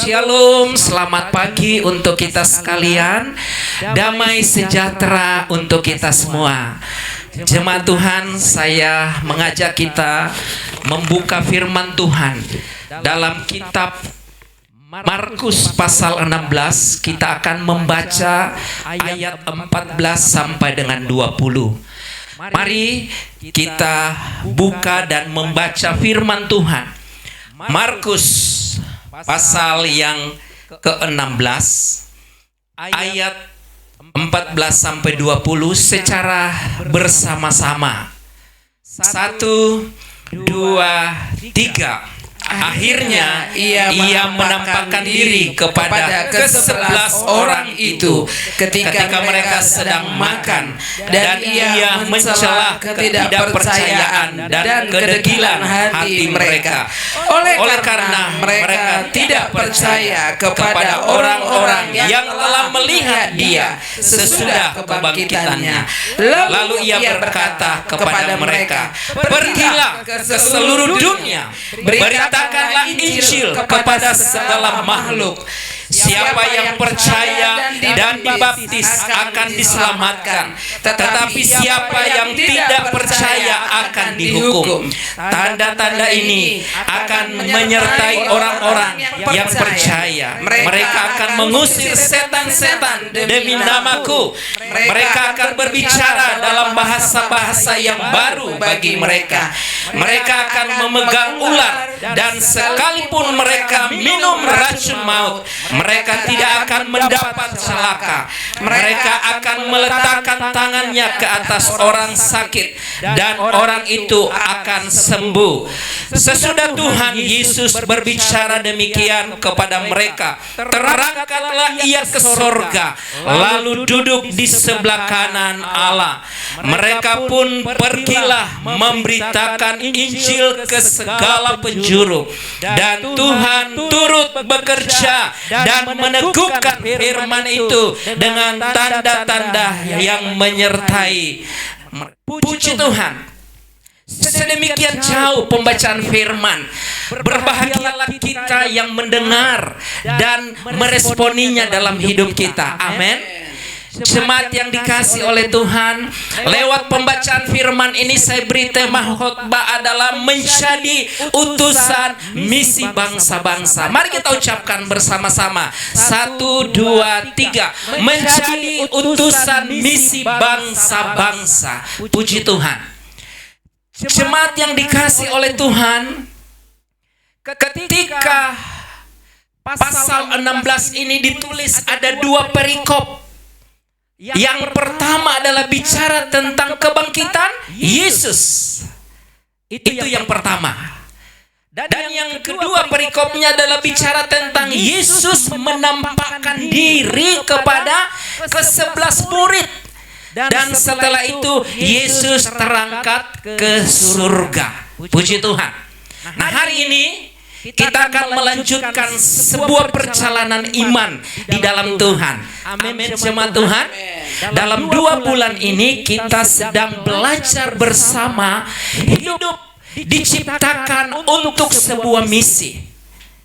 Shalom, selamat pagi untuk kita sekalian. Damai sejahtera untuk kita semua. Jemaat Tuhan, saya mengajak kita membuka firman Tuhan dalam kitab Markus pasal 16. Kita akan membaca ayat 14 sampai dengan 20. Mari kita buka dan membaca firman Tuhan. Markus pasal yang ke-16 ayat 14 sampai 20 secara bersama-sama. 1, 2, 3. Akhirnya ia menampakkan diri kepada ke-11 orang itu ketika mereka sedang makan, dan ia mencela ketidakpercayaan dan kedegilan hati mereka. Oleh karena mereka tidak percaya kepada orang-orang yang telah melihat dia sesudah kebangkitannya. Lalu ia berkata kepada mereka, "Pergilah ke seluruh dunia, beritakanlah Injil kepada segala makhluk. Siapa yang percaya dan dibaptis akan diselamatkan, tetapi siapa yang tidak percaya akan dihukum. Tanda-tanda ini akan menyertai orang-orang yang percaya. Mereka akan mengusir setan-setan demi namaku. Mereka akan berbicara dalam bahasa-bahasa yang baru bagi mereka. Mereka akan memegang ular, dan sekalipun mereka minum racun maut, mereka tidak akan mendapat celaka. Mereka akan meletakkan tangannya ke atas orang sakit, dan orang itu akan sembuh." Sesudah Tuhan Yesus berbicara demikian kepada mereka, terangkatlah ia ke sorga, lalu duduk di sebelah kanan Allah. Mereka pun pergilah memberitakan Injil ke segala penjuru, dan Tuhan turut bekerja dan meneguhkan firman itu dengan tanda-tanda yang menyertai. Puji Tuhan. Sedemikian jauh pembacaan firman. Berbahagialah kita yang mendengar dan meresponinya dalam hidup kita. Amin. Jemaat yang dikasih oleh Tuhan, lewat pembacaan firman ini saya beri tema khotbah adalah menjadi utusan misi bangsa-bangsa. Mari kita ucapkan bersama-sama. 1, 2, 3. Menjadi utusan misi bangsa-bangsa. Puji Tuhan. Jemaat yang dikasih oleh Tuhan, ketika pasal 16 ini ditulis ada 2 perikop. Yang pertama adalah bicara tentang kebangkitan Yesus. Itu yang pertama. Dan yang kedua perikopnya adalah bicara tentang Yesus menampakkan diri kepada ke-11 murid. Dan setelah itu Yesus terangkat ke surga. Puji Tuhan. Nah, hari ini kita akan melanjutkan sebuah perjalanan iman di dalam Tuhan. Amin, jemaat Tuhan. Dalam 2 bulan ini kita sedang belajar bersama hidup diciptakan untuk sebuah misi.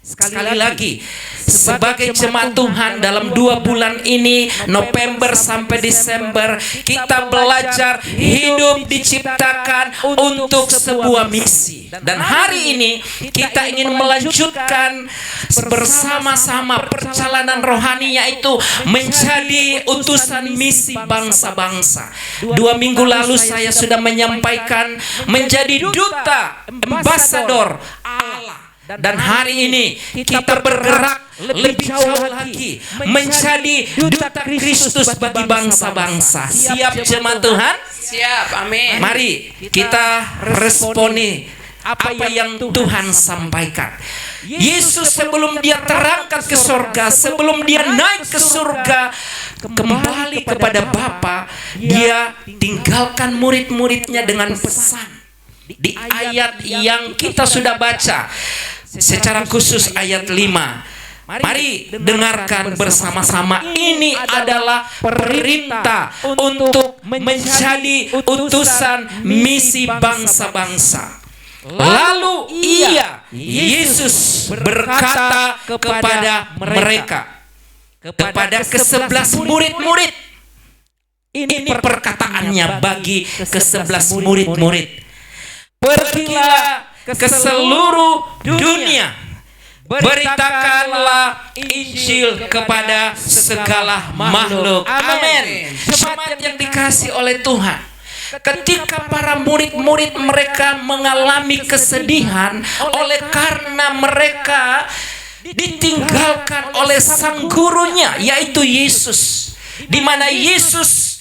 Sekali lagi, sebagai jemaat Tuhan dalam 2 bulan ini, November sampai Desember, kita belajar hidup diciptakan untuk sebuah misi. Dan hari ini kita ingin melanjutkan bersama-sama perjalanan rohani, yaitu menjadi utusan misi bangsa-bangsa. 2 minggu lalu saya sudah menyampaikan menjadi duta, ambasador Allah. Dan hari ini kita bergerak lebih jauh lagi menjadi duta Kristus bagi bangsa-bangsa. Siap jemaat Tuhan? Siap, amin. Mari kita responi apa yang Tuhan sampaikan. Yesus sebelum dia terangkat ke surga, sebelum dia naik ke surga, kembali kepada Bapa, dia tinggalkan murid-muridnya dengan pesan. Di ayat yang kita sudah baca, secara khusus ayat 5. Mari dengarkan bersama-sama. Ini adalah perintah untuk menjadi utusan misi bangsa-bangsa. Lalu Yesus berkata kepada mereka, kepada ke-11 murid-murid. Ini perkataannya bagi ke-11 murid-murid. Pergilah ke seluruh dunia, beritakanlah Injil kepada segala makhluk. Amin. Jemaat yang dikasihi oleh Tuhan, ketika para murid-murid mereka mengalami kesedihan oleh karena mereka ditinggalkan oleh sang gurunya, yaitu Yesus, di mana Yesus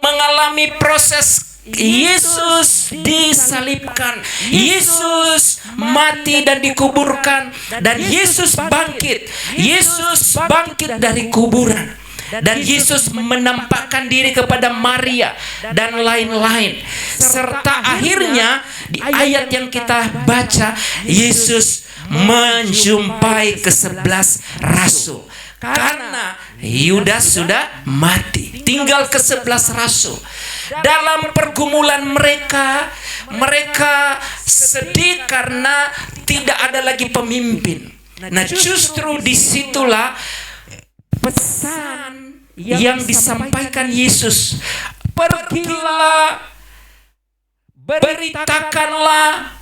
mengalami proses. Yesus disalibkan, Yesus mati dan dikuburkan, dan Yesus bangkit. Yesus bangkit dari kuburan, dan Yesus menampakkan diri kepada Maria dan lain-lain. Serta akhirnya di ayat yang kita baca, Yesus menjumpai ke-11 rasul. Karena Yudas sudah mati, tinggal ke-11 rasul. Dalam pergumulan mereka sedih karena tidak ada lagi pemimpin. Nah, justru disitulah pesan yang disampaikan Yesus. Pergilah, beritakanlah,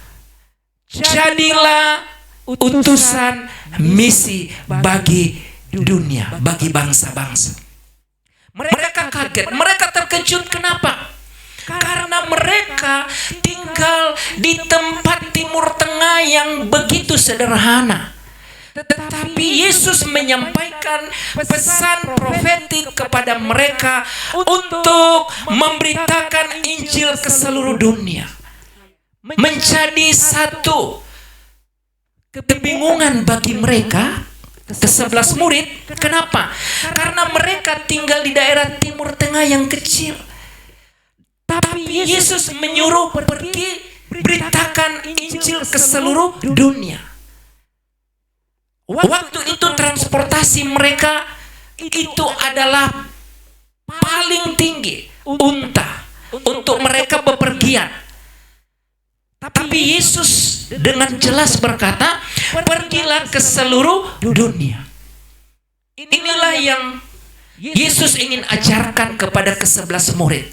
jadilah utusan misi bagi dunia, bagi bangsa-bangsa. Mereka kaget, mereka terkejut. Kenapa? Karena mereka tinggal di tempat Timur Tengah yang begitu sederhana. Tetapi Yesus menyampaikan pesan profetik kepada mereka untuk memberitakan Injil ke seluruh dunia. Menjadi satu kebingungan bagi mereka, ke-11 murid. Kenapa? Karena mereka tinggal di daerah Timur Tengah yang kecil. Tapi Yesus menyuruh pergi beritakan Injil ke seluruh dunia. Waktu itu transportasi mereka itu adalah paling tinggi, unta, untuk mereka bepergian. Tapi Yesus dengan jelas berkata, pergilah ke seluruh dunia. Inilah yang Yesus ingin ajarkan kepada ke-11 murid.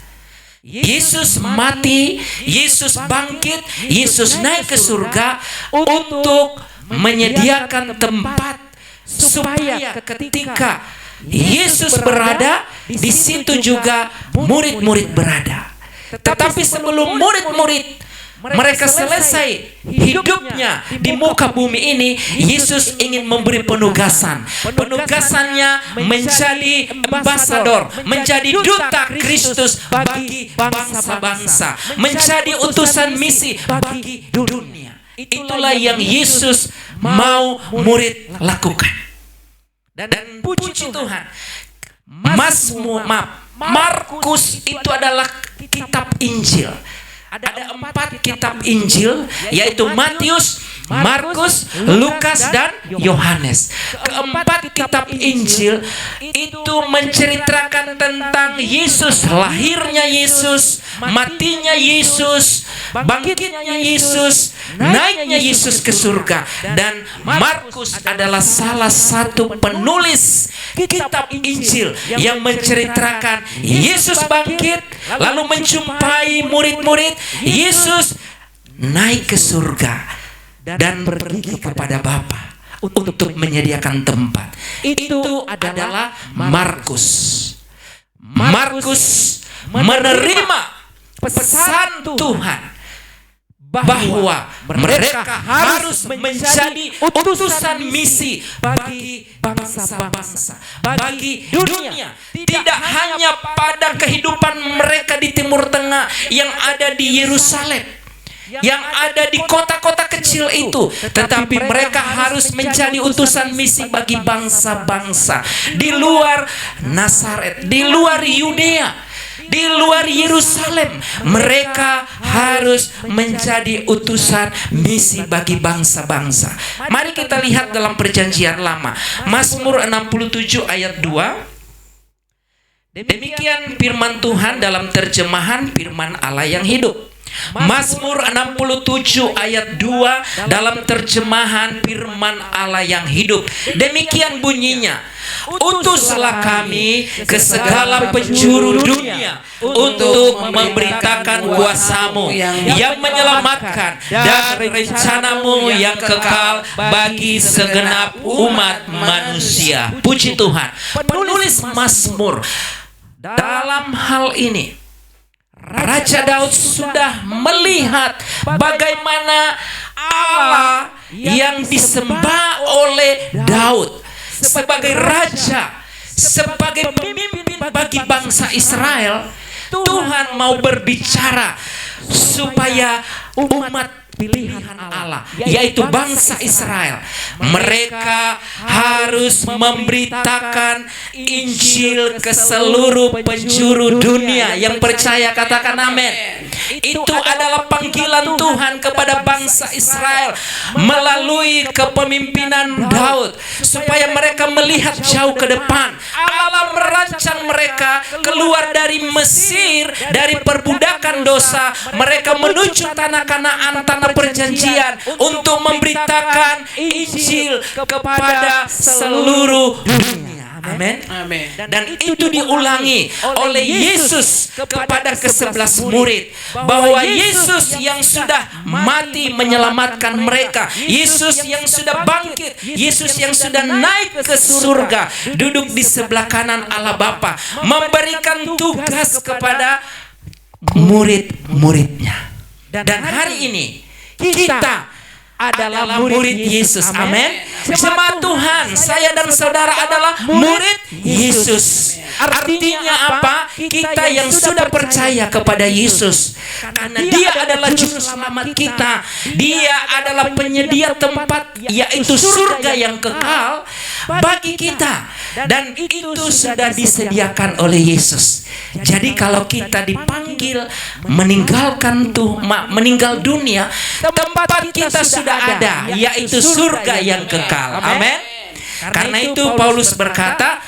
Yesus mati, Yesus bangkit, Yesus naik ke surga untuk menyediakan tempat supaya ketika Yesus berada, di situ juga murid-murid berada. Tetapi sebelum murid-murid mereka selesai hidupnya di muka bumi ini, Yesus ingin memberi penugasan. Penugasannya menjadi ambasador, menjadi duta Kristus bagi bangsa-bangsa, menjadi utusan misi bagi dunia. Itulah yang Yesus mau murid lakukan. Dan puji Tuhan, Markus itu adalah kitab Injil. Ada 4 kitab Injil, yaitu Matius, Markus, Lukas, dan Yohanes. Keempat kitab Injil itu menceritakan tentang Yesus, lahirnya Yesus, matinya Yesus, bangkitnya Yesus, naiknya Yesus ke surga. Dan Markus adalah salah satu penulis kitab Injil yang menceritakan Yesus bangkit, lalu menjumpai murid-murid, Yesus naik ke surga dan pergi kepada Bapa untuk menyediakan tempat. Itu adalah Markus. Markus menerima pesan Tuhan bahwa mereka harus menjadi utusan misi bagi bangsa-bangsa, bagi dunia. Tidak hanya pada kehidupan mereka di Timur Tengah yang ada di Yerusalem, yang ada di kota-kota kecil itu, tetapi mereka harus menjadi utusan misi bagi bangsa-bangsa di luar Nazaret, di luar Yudea, di luar Yerusalem. Mereka harus menjadi utusan misi bagi bangsa-bangsa. Mari kita lihat dalam Perjanjian Lama, Mazmur 67 ayat 2. Demikian firman Tuhan dalam terjemahan Firman Allah yang Hidup. Mazmur 67 ayat 2 dalam terjemahan firman Allah yang hidup. Demikian bunyinya, utuslah kami ke segala penjuru dunia untuk memberitakan kuasa-Mu yang menyelamatkan dan rencana-Mu yang kekal bagi segenap umat manusia. Puji Tuhan. Penulis Mazmur dalam hal ini, Raja Daud sudah melihat bagaimana Allah yang disembah oleh Daud sebagai raja, sebagai pemimpin bagi bangsa Israel. Tuhan mau berbicara supaya umat pilihan Allah, yaitu bangsa Israel, mereka harus memberitakan Injil ke seluruh penjuru dunia. Yang percaya katakan amin. Itu adalah panggilan Tuhan kepada bangsa Israel melalui kepemimpinan Daud, supaya mereka melihat jauh ke depan. Allah merancang mereka keluar dari Mesir, dari perbudakan dosa, mereka menuju tanah Kanaan, tanah perjanjian, untuk memberitakan Injil kepada seluruh dunia. Amin. Dan itu diulangi oleh Yesus kepada ke-11 murid, bahwa Yesus yang sudah mati menyelamatkan mereka, Yesus yang sudah bangkit, Yesus yang sudah naik ke surga, duduk di sebelah kanan Allah Bapa, memberikan tugas kepada murid-muridnya. Dan hari ini kita adalah murid Yesus. Amin. Jemaat Tuhan, saya dan saudara adalah murid Yesus. Artinya apa? Kita yang sudah percaya kepada Yesus, karena Dia adalah juru selamat kita. Dia adalah penyedia tempat, yaitu surga yang kekal bagi kita. Dan itu sudah disediakan oleh Yesus. Jadi kalau kita dipanggil meninggal dunia, tempat kita sudah ada, yaitu surga yang kekal. Amin. Karena itu Paulus berkata,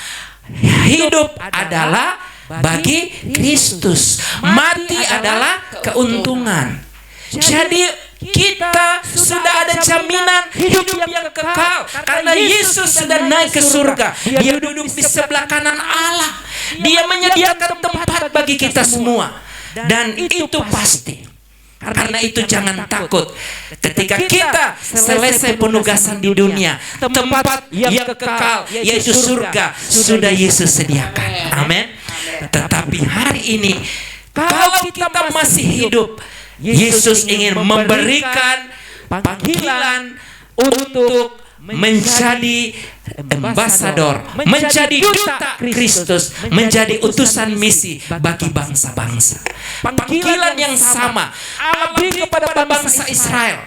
hidup adalah bagi Kristus, mati adalah keuntungan. Jadi kita sudah ada jaminan hidup yang kekal, karena Yesus sudah naik ke surga. Dia duduk di sebelah kanan Allah. Dia menyediakan tempat bagi kita semua. Dan itu pasti. Karena itu jangan takut ketika kita selesai penugasan di dunia, tempat yang kekal, yaitu surga, sudah Yesus sediakan. Amin. Tetapi hari ini, kalau kita masih hidup, Yesus ingin memberikan panggilan untuk menjadi ambasador, menjadi duta Kristus, menjadi utusan misi bagi bangsa-bangsa. Panggilan yang sama Allah beri kepada bangsa Israel.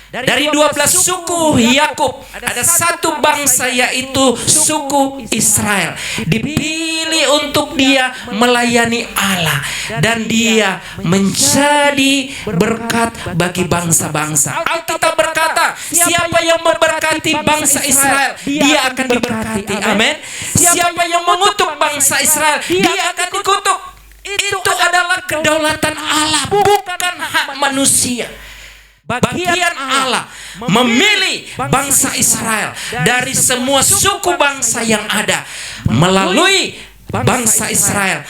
Dari 12 suku Yakub ada satu bangsa, yaitu suku Israel, dipilih untuk dia melayani Allah, dan dia menjadi berkat bagi bangsa-bangsa. Alkitab berkata, siapa yang memberkati bangsa Israel, dia akan diberkati. Amin. Siapa yang mengutuk bangsa Israel, dia akan dikutuk. Itu adalah kedaulatan Allah, bukan hak manusia. Bagian Allah memilih bangsa Israel dari semua suku bangsa yang ada. Melalui bangsa Israel,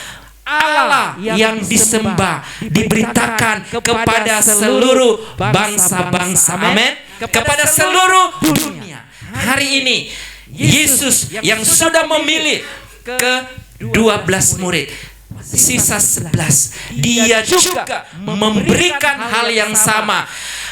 Allah yang disembah diberitakan kepada seluruh bangsa-bangsa. Amin. Kepada seluruh dunia. Hari ini Yesus yang sudah memilih ke-12 murid, sisa 11, Dia juga memberikan hal yang sama.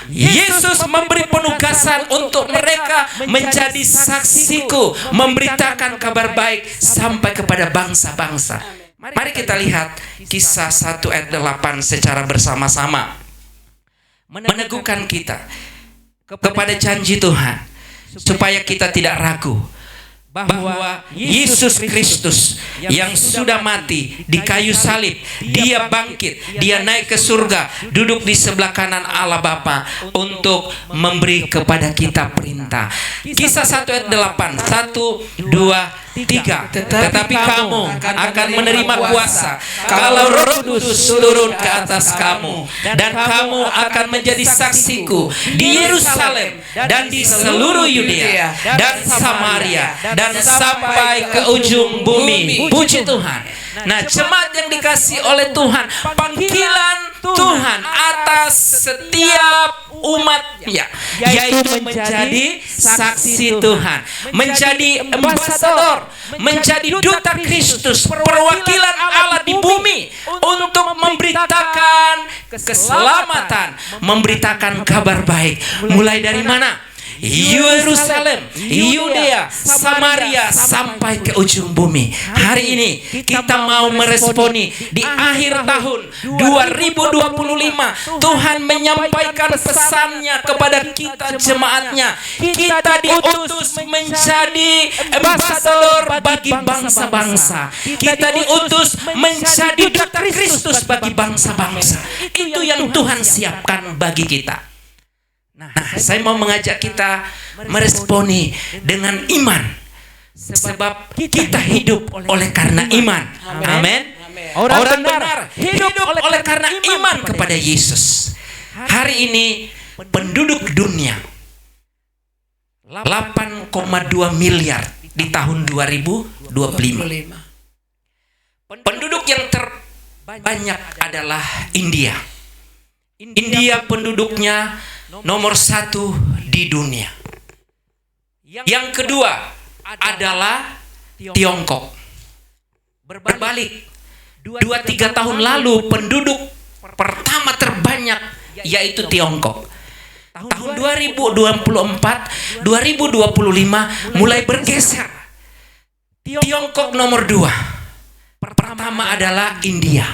Yesus memberi penugasan untuk mereka menjadi saksiku, memberitakan kabar baik sampai kepada bangsa-bangsa. Mari kita lihat Kisah 1 ayat 8 secara bersama-sama, meneguhkan kita kepada janji Tuhan, supaya kita tidak ragu bahwa Yesus Kristus yang sudah mati di kayu salib, Dia bangkit, Dia naik ke surga, duduk di sebelah kanan Allah Bapa untuk memberi kepada kita perintah. Kisah 1 ayat 8, 1, 2, 3. Tetapi kamu akan menerima kuasa kalau Roh Kudus turun ke atas kamu, dan kamu akan menjadi saksiku di Yerusalem dan di seluruh Yudea dan Samaria dan sampai ke ujung bumi. Puji Tuhan. Nah, jemaat yang dikasih oleh Tuhan, panggilan Tuhan atas setiap umatnya, yaitu menjadi saksi Tuhan, menjadi ambasador, menjadi duta Kristus, perwakilan Allah di bumi untuk memberitakan keselamatan, memberitakan kabar baik. Mulai dari mana? Yerusalem, Yudea, Samaria sampai ke ujung bumi. Hari ini kita mau meresponi di akhir tahun 2025. Tuhan menyampaikan pesannya kepada kita jemaatnya. Kita diutus menjadi ambasador bagi bangsa-bangsa. Kita diutus menjadi duta Kristus bagi bangsa-bangsa. Itu yang Tuhan siapkan bagi kita. Nah, saya mau mengajak kita meresponi dengan iman, sebab kita hidup oleh karena iman. Amin. Orang benar hidup oleh karena iman kepada Yesus. Hari ini penduduk dunia 8,2 miliar di tahun 2025. Penduduk yang terbanyak adalah India. India penduduknya nomor 1 di dunia. Yang kedua adalah Tiongkok. Berbalik, 2-3 tahun lalu penduduk pertama terbanyak yaitu Tiongkok. Tahun 2024, 2025 mulai bergeser. Tiongkok nomor 2. Pertama adalah India.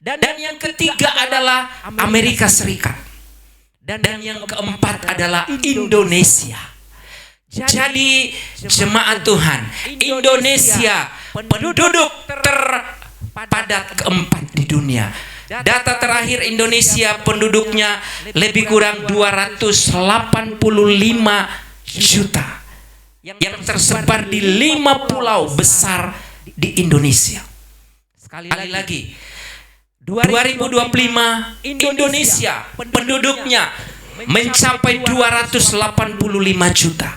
Dan yang ketiga adalah Amerika Serikat. Dan yang keempat adalah Indonesia. Jadi jemaat Tuhan, Indonesia penduduk terpadat keempat di dunia. Data terakhir Indonesia penduduknya lebih kurang 285 juta yang tersebar di 5 pulau besar di Indonesia. Sekali lagi, 2025 Indonesia penduduknya mencapai 285 juta.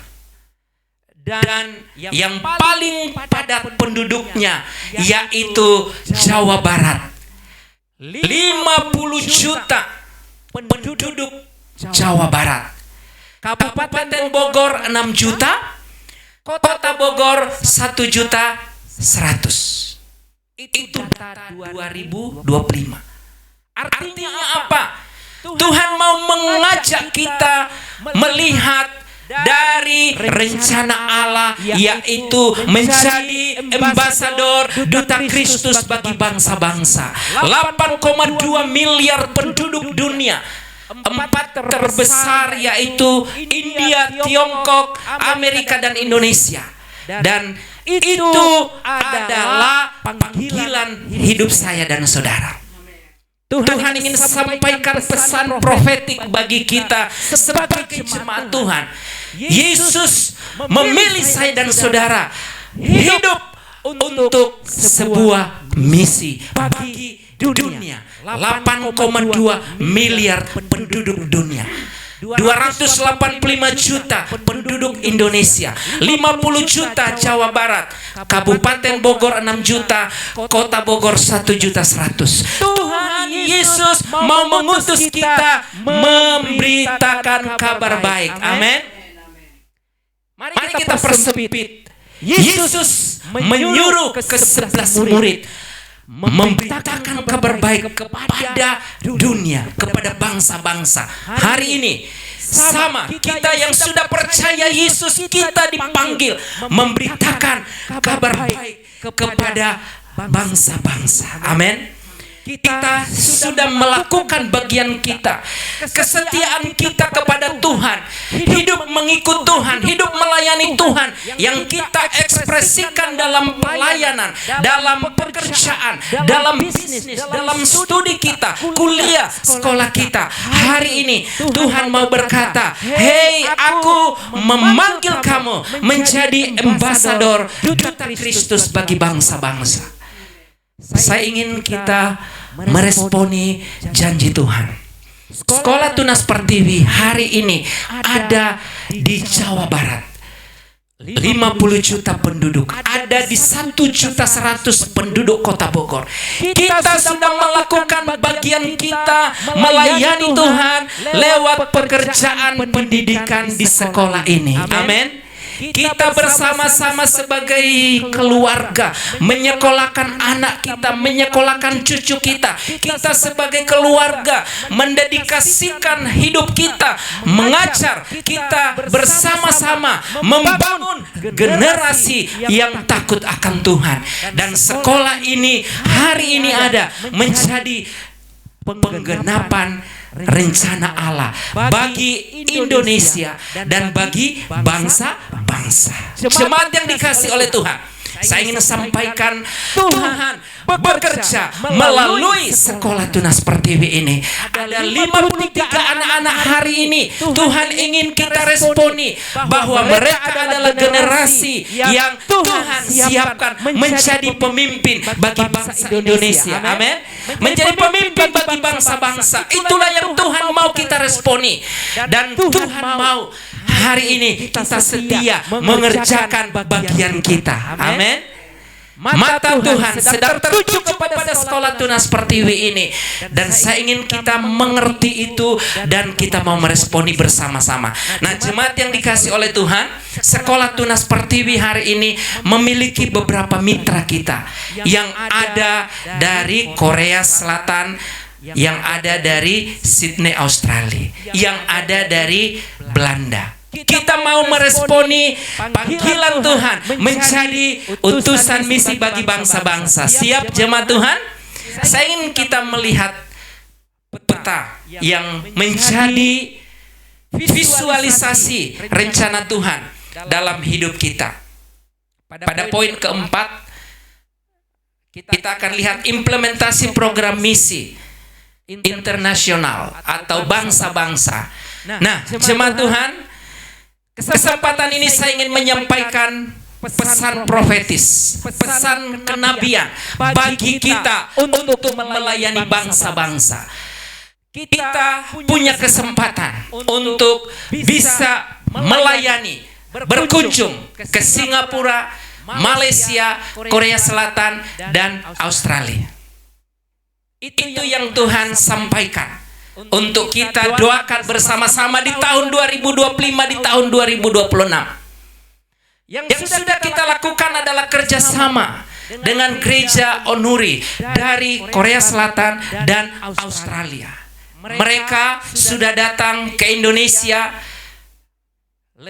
Dan yang paling padat penduduknya yaitu Jawa Barat. 50 juta penduduk Jawa Barat. Kabupaten Bogor 6 juta, Kota Bogor 1.100.000. Itu data 2025. Artinya apa? Tuhan mau mengajak kita melihat dari rencana Allah, yaitu menjadi ambasador duta Kristus bagi bangsa-bangsa. 8,2 miliar penduduk dunia. 4 terbesar yaitu India, Tiongkok, Amerika dan Indonesia. Dan itu adalah panggilan hidup saya dan saudara. Tuhan ingin sampaikan pesan profetik bagi kita sebagai jemaat Tuhan. Yesus memilih saya dan saudara hidup untuk sebuah misi bagi dunia. 8,2 miliar penduduk dunia. 285 juta penduduk Indonesia, 50 juta Jawa Barat, Kabupaten Bogor 6 juta, Kota Bogor 1.100.000. Tuhan Yesus mau mengutus kita memberitakan kabar baik. Amin. Mari kita persempit. Yesus menyuruh ke 11 murid memberitakan kabar baik kepada dunia, kepada bangsa-bangsa. Hari ini sama kita yang sudah percaya Yesus, kita dipanggil memberitakan kabar baik kepada bangsa-bangsa. Amin. kita sudah melakukan bagian kita. Kesetiaan kita kepada Tuhan, hidup mengikut Tuhan, hidup melayani Tuhan, yang kita ekspresikan dalam pelayanan, dalam pekerjaan, dalam bisnis, dalam studi kita, kuliah, sekolah kita. Hari ini Tuhan mau berkata, "Hei, aku memanggil kamu menjadi ambasador duta Kristus bagi bangsa-bangsa." Saya ingin kita meresponi janji Tuhan. Sekolah Tunas Pertiwi hari ini ada di Jawa Barat. 50 juta penduduk, ada di 1.100.000 penduduk Kota Bogor. Kita sudah melakukan bagian kita melayani Tuhan lewat pekerjaan pendidikan di sekolah ini. Amin. Kita bersama-sama sebagai keluarga menyekolahkan anak kita, menyekolahkan cucu kita. Kita sebagai keluarga mendedikasikan hidup kita, mengajar kita bersama-sama membangun generasi yang takut akan Tuhan. Dan sekolah ini hari ini ada menjadi penggenapan rencana Allah bagi Indonesia dan bagi bangsa-bangsa. Jemaat yang dikasih oleh Tuhan, saya ingin sampaikan, Tuhan bekerja melalui Sekolah Tunas Pertiwi ini. Ada 53 anak-anak hari ini. Tuhan ingin kita responi bahwa mereka adalah generasi yang Tuhan siapkan menjadi pemimpin bagi bangsa Indonesia. Amin. Menjadi pemimpin bagi bangsa-bangsa. Itulah yang Tuhan mau kita responi. Dan Tuhan mau hari ini kita setia mengerjakan bagian kita. Amin. Mata Tuhan sedang tertuju kepada Sekolah Tunas Pertiwi ini. Dan saya ingin kita mengerti itu dan kita mau meresponi bersama-sama. Nah, jemaat yang dikasih oleh Tuhan, Sekolah Tunas Pertiwi hari ini memiliki beberapa mitra kita yang ada dari Korea Selatan, yang ada dari Sydney, Australia, yang ada dari Belanda. Kita mau meresponi panggilan Tuhan menjadi utusan misi bagi bangsa-bangsa. Siap jemaat Tuhan? Saya ingin kita melihat peta yang menjadi visualisasi rencana Tuhan dalam hidup kita. Pada poin keempat, kita akan lihat implementasi program misi internasional atau bangsa-bangsa. Nah, jemaat Tuhan, kesempatan ini saya ingin menyampaikan pesan profetis, pesan kenabian bagi kita untuk melayani bangsa-bangsa. Kita punya kesempatan untuk bisa melayani, berkunjung ke Singapura, Malaysia, Korea Selatan, dan Australia. Itu yang Tuhan sampaikan untuk kita doakan bersama-sama di tahun 2025, di tahun 2026. Yang sudah kita lakukan adalah kerjasama dengan gereja Onuri dari Korea Selatan dan Australia. Mereka sudah datang ke Indonesia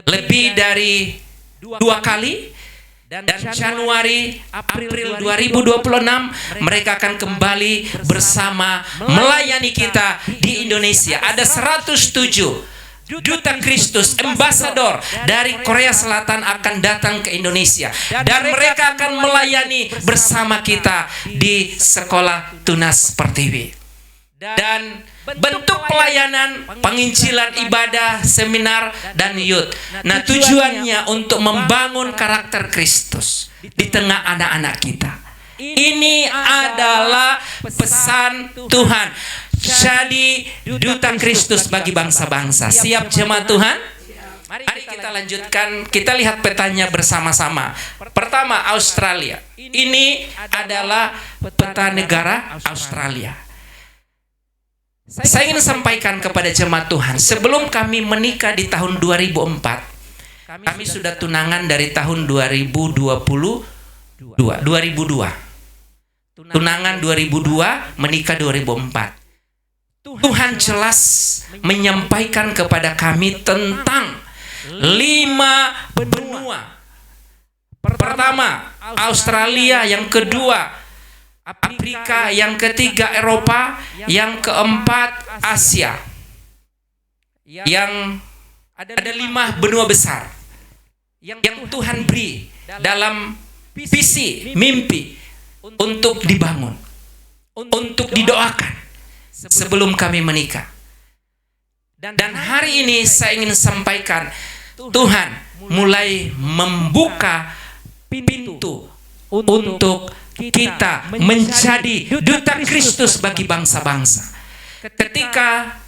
lebih dari 2 kali. Dan Januari, April 2026 mereka akan kembali bersama melayani kita di Indonesia. Ada 107 duta Kristus, ambasador dari Korea Selatan akan datang ke Indonesia. Dan mereka akan melayani bersama kita di Sekolah Tunas Pertiwi. Dan bentuk pelayanan, penginjilan, ibadah, seminar, dan youth. Nah, tujuannya untuk membangun karakter Kristus di tengah anak-anak kita. Ini adalah pesan Tuhan. Jadi duta Kristus bagi bangsa-bangsa. Siap jemaat Tuhan? Mari kita lanjutkan. Kita lihat petanya bersama-sama. Pertama, Australia. Ini adalah peta negara Australia. Saya ingin sampaikan kepada jemaat Tuhan, sebelum kami menikah di tahun 2004, kami sudah tunangan dari tahun 2002. Tunangan 2002, menikah 2004. Tuhan jelas menyampaikan kepada kami tentang 5 benua. Pertama, Australia. Yang kedua, Afrika, yang ketiga Eropa, yang keempat Asia. Yang ada 5 benua besar yang Tuhan beri dalam visi, mimpi untuk dibangun, untuk didoakan sebelum kami menikah. Dan hari ini saya ingin sampaikan, Tuhan mulai membuka pintu untuk kita menjadi duta Kristus bagi bangsa-bangsa. Ketika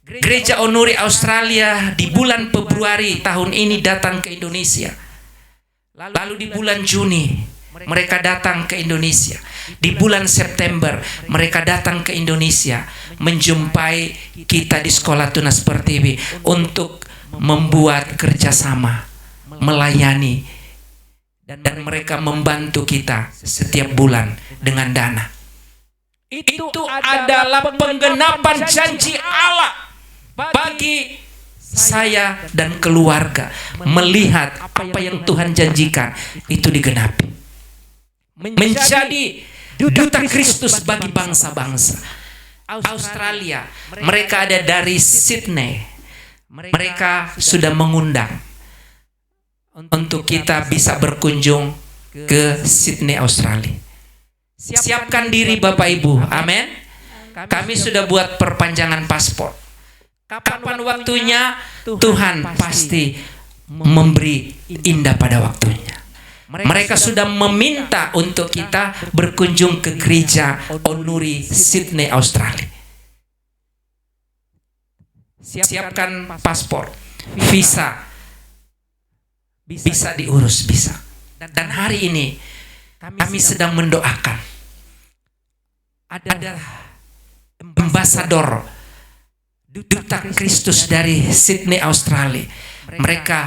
Gereja Onuri Australia di bulan Februari tahun ini datang ke Indonesia, lalu di bulan Juni mereka datang ke Indonesia, di bulan September mereka datang ke Indonesia menjumpai kita di Sekolah Tunas Pertiwi untuk membuat kerjasama, melayani, dan mereka membantu kita setiap bulan dengan dana. Itu adalah penggenapan janji Allah bagi saya dan keluarga, melihat apa yang Tuhan janjikan itu digenapi, menjadi duta Kristus bagi bangsa-bangsa. Australia, mereka ada dari Sydney, mereka sudah mengundang untuk kita bisa berkunjung ke Sydney, Australia. Siapkan diri Bapak Ibu, amin. Kami sudah buat perpanjangan paspor. Kapan waktunya, Tuhan pasti memberi indah pada waktunya. Mereka sudah meminta untuk kita berkunjung ke gereja Onuri Sydney, Australia. Siapkan paspor, visa, bisa diurus, bisa. Dan hari ini kami sedang mendoakan ada ambasador duta Kristus dari Sydney, Australia. Mereka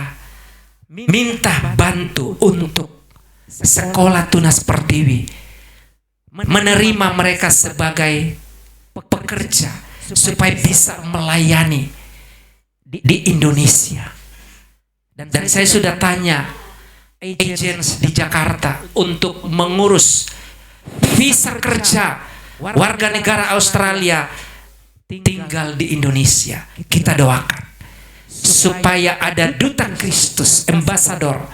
minta bantu untuk Sekolah Tunas Pertiwi menerima mereka sebagai pekerja supaya bisa melayani di Indonesia. Dan saya sudah tanya agents di Jakarta untuk mengurus visa kerja warga negara Australia tinggal di Indonesia. Kita doakan supaya ada duta Kristus, ambasador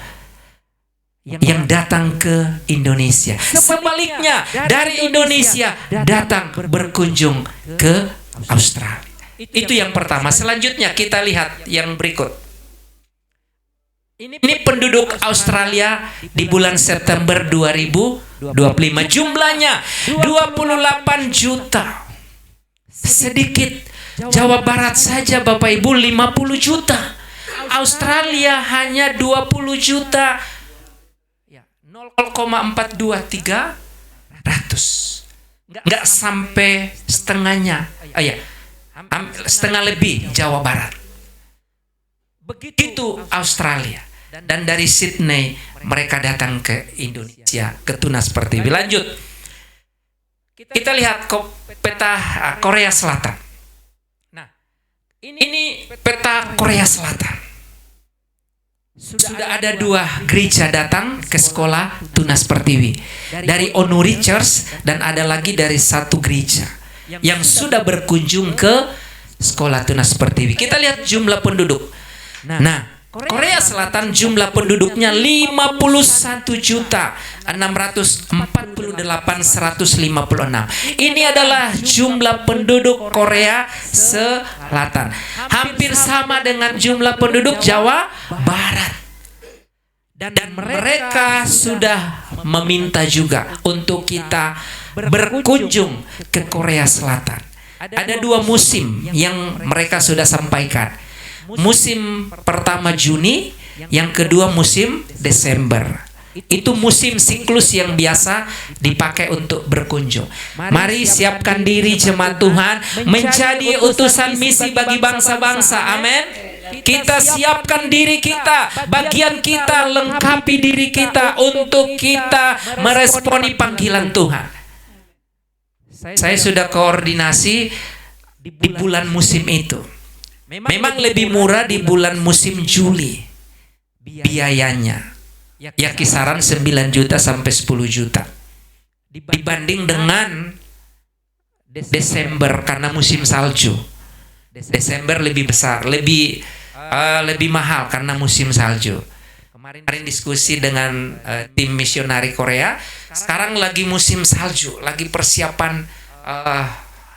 yang datang ke Indonesia. Sebaliknya, dari Indonesia datang berkunjung ke Australia. Itu yang pertama. Selanjutnya kita lihat yang berikut. Ini penduduk Australia di bulan September 2025. Jumlahnya 28 juta. Sedikit. Jawa Barat saja Bapak Ibu 50 juta. Australia hanya 20 juta. 0,423 ratus. Nggak sampai setengahnya. Setengah lebih Jawa Barat. Begitu Australia. Dan dari Sydney mereka datang ke Indonesia, ke Tunas Pertiwi. Lanjut. Kita lihat peta Korea Selatan. Nah, ini peta Korea Selatan. Sudah ada 2 gereja datang ke Sekolah Tunas Pertiwi. Dari Onuri Church dan ada lagi dari 1 gereja yang sudah berkunjung ke Sekolah Tunas Pertiwi. Kita lihat jumlah penduduk. Nah, Korea Selatan jumlah penduduknya 51.648.156. Ini adalah jumlah penduduk Korea Selatan. Hampir sama dengan jumlah penduduk Jawa Barat. Dan mereka sudah meminta juga untuk kita berkunjung ke Korea Selatan. Ada 2 musim yang mereka sudah sampaikan. Musim pertama Juni, yang kedua musim Desember. Itu musim siklus yang biasa dipakai untuk berkunjung. Mari siapkan diri jemaat Tuhan menjadi utusan misi bagi bangsa-bangsa. Amin. Kita siapkan diri kita, bagian kita, lengkapi diri kita untuk kita meresponi panggilan Tuhan. Saya sudah koordinasi di bulan musim itu. Memang lebih murah di bulan musim Juli biayanya. Ya kisaran 9 juta sampai 10 juta. dibanding dengan Desember karena musim salju. Desember lebih besar, lebih mahal karena musim salju. Kemarin diskusi dengan tim misionari Korea. Sekarang lagi musim salju, lagi persiapan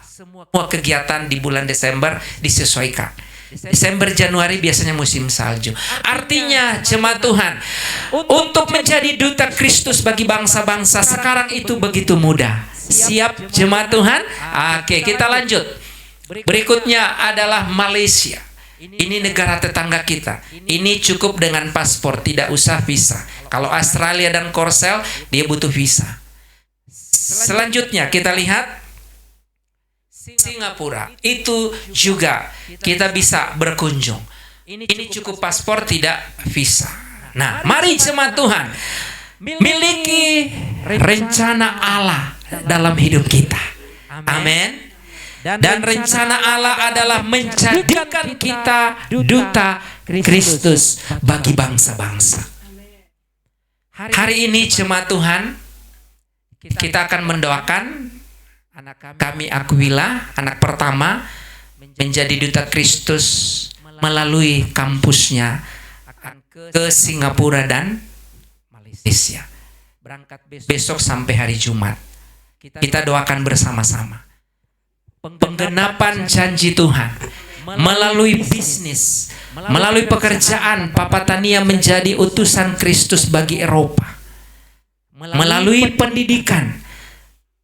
semua kegiatan di bulan Desember disesuaikan. Desember Januari biasanya musim salju. Artinya jemaat Tuhan, untuk menjadi duta Kristus bagi bangsa-bangsa sekarang itu begitu mudah. Siap jemaat Tuhan? Oke, kita lanjut. Berikutnya adalah Malaysia. Ini negara tetangga kita. Ini cukup dengan paspor, tidak usah visa. Kalau Australia dan Korsel, dia butuh visa. Selanjutnya kita lihat Singapura. Itu juga kita bisa berkunjung. Ini cukup paspor, tidak visa. Nah, mari jemaat Tuhan miliki rencana Allah dalam hidup kita. Amin. Dan rencana Allah adalah menjadikan kita duta Kristus bagi bangsa-bangsa. Hari ini jemaat Tuhan, kita akan mendoakan anak kami Aquila, anak pertama, menjadi duta Kristus melalui kampusnya ke Singapura dan Malaysia. Berangkat besok sampai hari Jumat. Kita doakan bersama-sama penggenapan janji Tuhan melalui bisnis, melalui pekerjaan. Papa Tania menjadi utusan Kristus bagi Eropa, melalui pendidikan,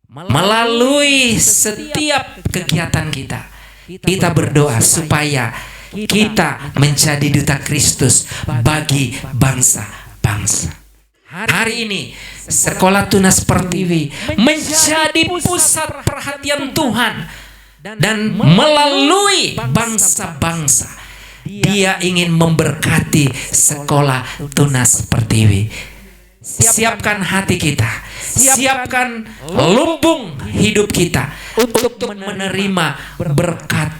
melalui setiap kegiatan kita. Kita berdoa supaya kita menjadi duta Kristus bagi bangsa-bangsa. Hari ini Sekolah Tunas Pertiwi menjadi pusat perhatian Tuhan. Dan melalui bangsa-bangsa, Dia ingin memberkati Sekolah Tunas Pertiwi. Siapkan hati kita, siapkan lumbung hidup kita untuk menerima berkat,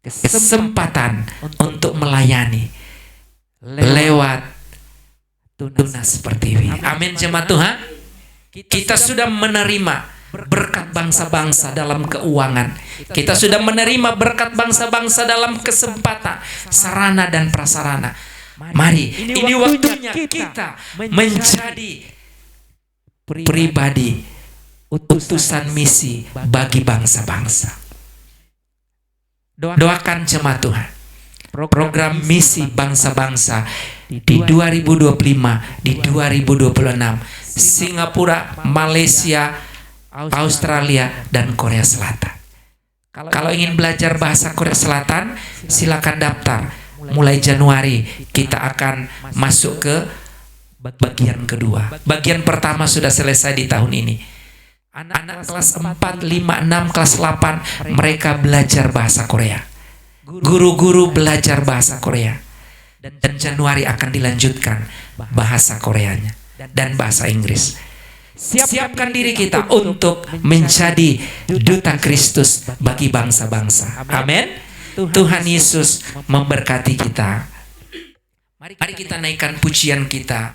kesempatan untuk melayani lewat Tunas Pertiwi. Amin jemaat Tuhan. Kita sudah menerima berkat bangsa-bangsa dalam keuangan. Kita sudah menerima berkat bangsa-bangsa dalam kesempatan, sarana dan prasarana. Mari, ini waktunya kita menjadi pribadi utusan misi bagi bangsa-bangsa. Doakan jemaat Tuhan. Program misi bangsa-bangsa di 2025, di 2026, Singapura, Malaysia, Australia, dan Korea Selatan. Kalau ingin belajar bahasa Korea Selatan, silakan daftar. Mulai Januari kita akan masuk ke bagian kedua. Bagian pertama sudah selesai di tahun ini. Anak kelas 4, 5, 6, kelas 8 mereka belajar bahasa Korea. Guru-guru belajar bahasa Korea. Dan Januari akan dilanjutkan bahasa Koreanya dan bahasa Inggris. Siapkan diri kita untuk menjadi duta Kristus bagi bangsa-bangsa. Amin. Tuhan Yesus memberkati kita. Mari kita naikkan pujian kita.